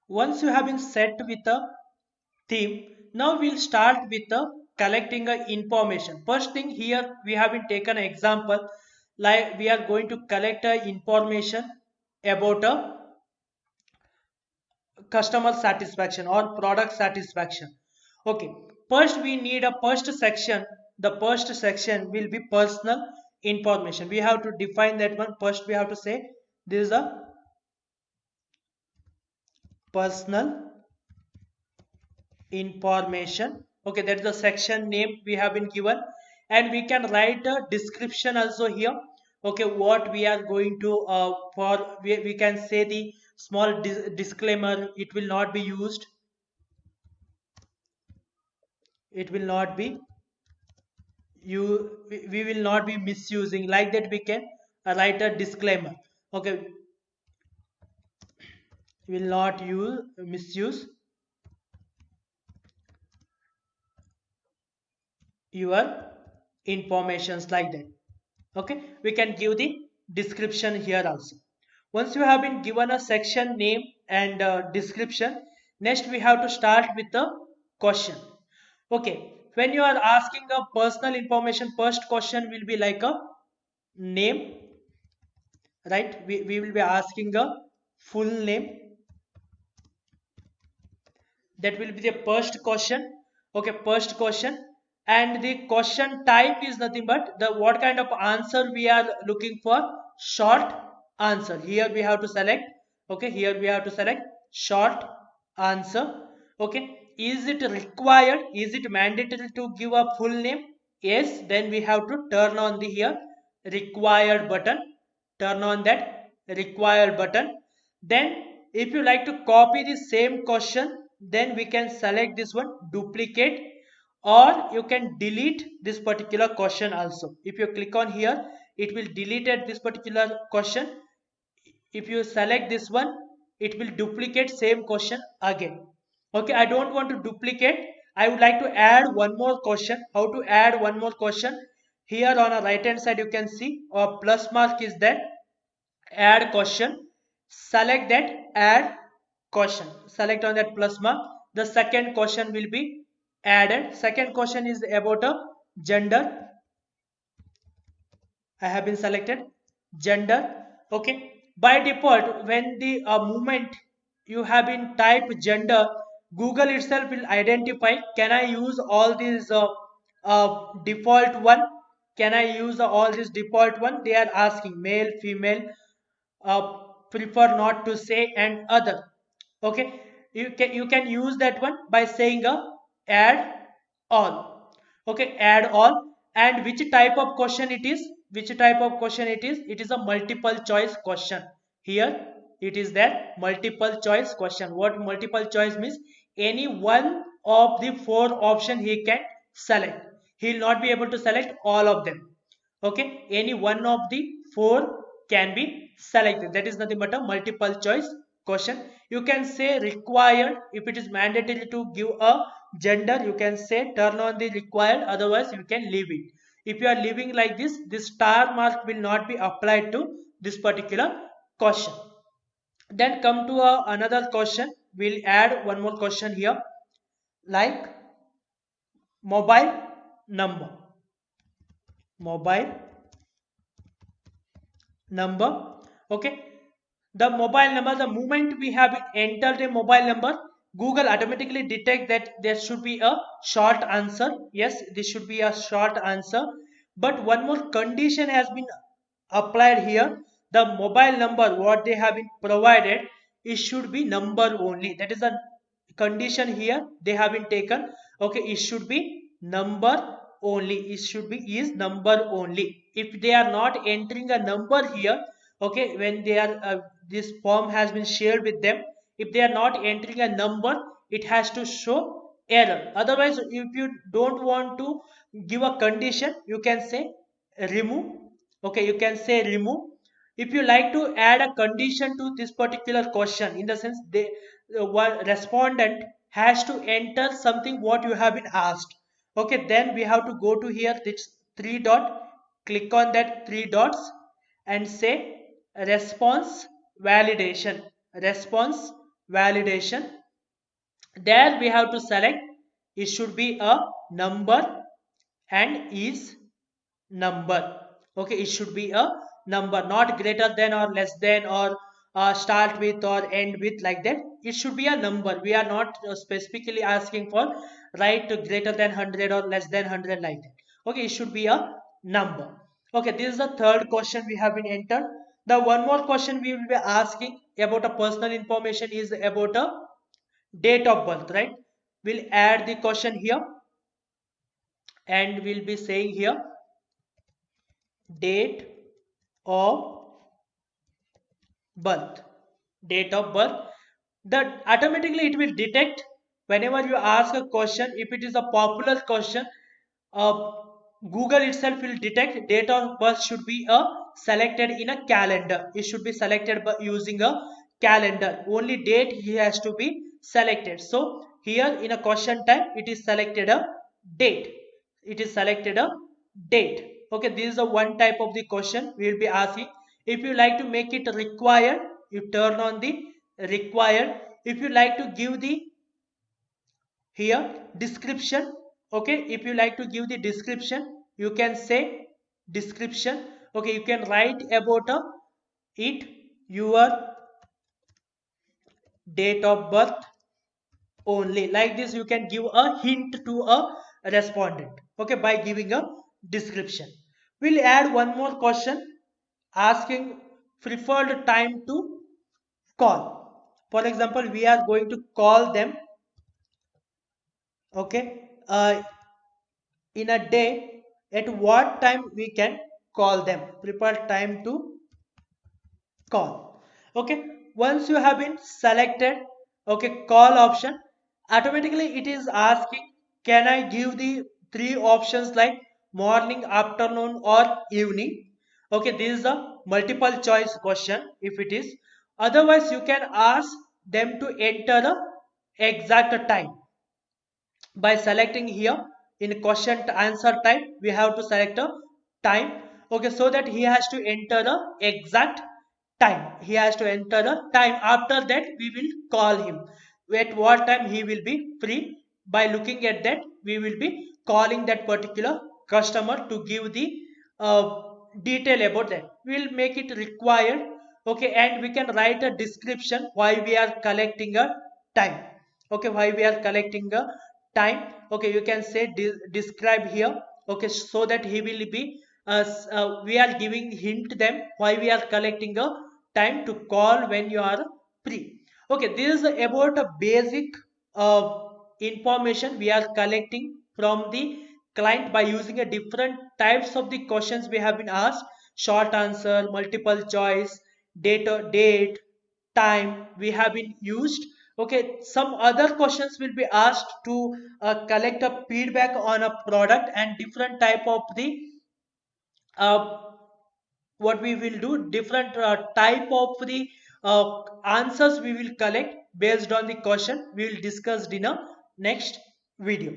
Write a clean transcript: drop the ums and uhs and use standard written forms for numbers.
Once you have been set with a theme, now we'll start with the collecting information. First thing here, we have been taken an example, like we are going to collect information about a customer satisfaction or product satisfaction. Okay, first we need a first section. The first section will be personal information. We have to define that one. First we have to say this is a personal information. Okay, that's the section name we have been given, and we can write a description also here. Okay, what we are going to we can say the small disclaimer, it will not be used, it will not be you we will not be misusing, like that we can write a disclaimer. Okay, we will not use misuse your informations, like that. Okay, we can give the description here also. Once you have been given a section name and description, next we have to start with the question. Okay, when you are asking a personal information, first question will be like a name, right? We will be asking a full name. That will be the first question. Okay, first question. And the question type is nothing but the what kind of answer we are looking for. Short answer, here we have to select. Okay, here we have to select short answer. Okay, is it required, is it mandatory to give a full name? Yes, then we have to turn on the here required button. Turn on that required button. Then if you like to copy the same question, then we can select this one duplicate, or you can delete this particular question also. If you click on here, it will delete at this particular question. If you select this one, it will duplicate same question again. Okay, I don't want to duplicate, I would like to add one more question. How to add one more question? Here on the right hand side you can see a plus mark is that add question. Select that add question, select on that plus mark. The second question will be added. Second question is about a gender. I have been selected gender. Okay, by default when the moment you have been type gender, Google itself will identify, can I use all these default one, can I use all these default one? They are asking male, female, uh, prefer not to say, and other. Okay, you can use that one by saying a add all. Okay, add all. And which type of question it is, which type of question it is? It is a multiple choice question. Here it is that multiple choice question. What multiple choice means? Any one of the four option he can select. He will not be able to select all of them. Okay, any one of the four can be selected. That is nothing but a multiple choice question. You can say required. If it is mandatory to give a gender, you can say turn on the required, otherwise you can leave it. If you are leaving like this star mark will not be applied to this particular question. Then come to another question. We'll add one more question here, like mobile number. Mobile number. Okay, the mobile number, the moment we have entered a mobile number, Google automatically detect that there should be a short answer. Yes, this should be a short answer. But one more condition has been applied here. The mobile number what they have been provided, it should be number only. That is a condition here they have been taken. Okay, it should be number only, it should be is number only. If they are not entering a number here, okay, when they are this form has been shared with them, if they are not entering a number, it has to show error. Otherwise, if you don't want to give a condition, you can say remove. Okay, you can say remove. If you like to add a condition to this particular question, in the sense they one respondent has to enter something what you have been asked. Okay, then we have to go to here this three dot, click on that three dots, and say response validation. Response validation. There we have to select it should be a number and is number. Okay, it should be a number, not greater than or less than or start with or end with, like that. It should be a number. We are not specifically asking for right to greater than 100 or less than 100, like that. Okay, it should be a number. Okay, this is the third question we have been entered. The one more question we will be asking about a personal information is about a date of birth, right? We'll add the question here and we'll be saying here date of birth. Date of birth, that automatically it will detect whenever you ask a question. If it is a popular question, uh, Google itself will detect date of birth should be a selected in a calendar. It should be selected by using a calendar. Only date he has to be selected. So here in a question type, it is selected a date. It is selected a date. Okay, this is the one type of the question we will be asking. If you like to make it required, you turn on the required. If you like to give the here description, okay, if you like to give the description, you can say description. Okay, you can write about it, your date of birth only, like this. You can give a hint to a respondent, okay, by giving a description. We'll add one more question asking preferred time to call. For example, we are going to call them, okay, in a day, at what time we can call them, preferred time to call. Okay, once you have been selected, okay, call option, automatically it is asking can I give the three options like morning, afternoon or evening. Okay, this is a multiple choice question if it is. Otherwise you can ask them to enter the exact time by selecting here in question to answer type. We have to select a time. Okay, so that he has to enter the exact time. He has to enter the time. After that we will call him at what time he will be free. By looking at that, we will be calling that particular customer to give the uh, detail about that. We will make it required. Okay, and we can write a description why we are collecting a time. Okay, why we are collecting a time. Okay, you can say describe here. Okay, so that he will be we are giving hint them why we are collecting a time to call when you are free. Okay, this is about a basic uh, information we are collecting from the client by using a different types of the questions we have been asked: short answer, multiple choice, date, time we have been used. Okay, some other questions will be asked to collect a feedback on a product, and different type of the uh, what we will do, different type of the answers we will collect based on the question we will discuss in a next video.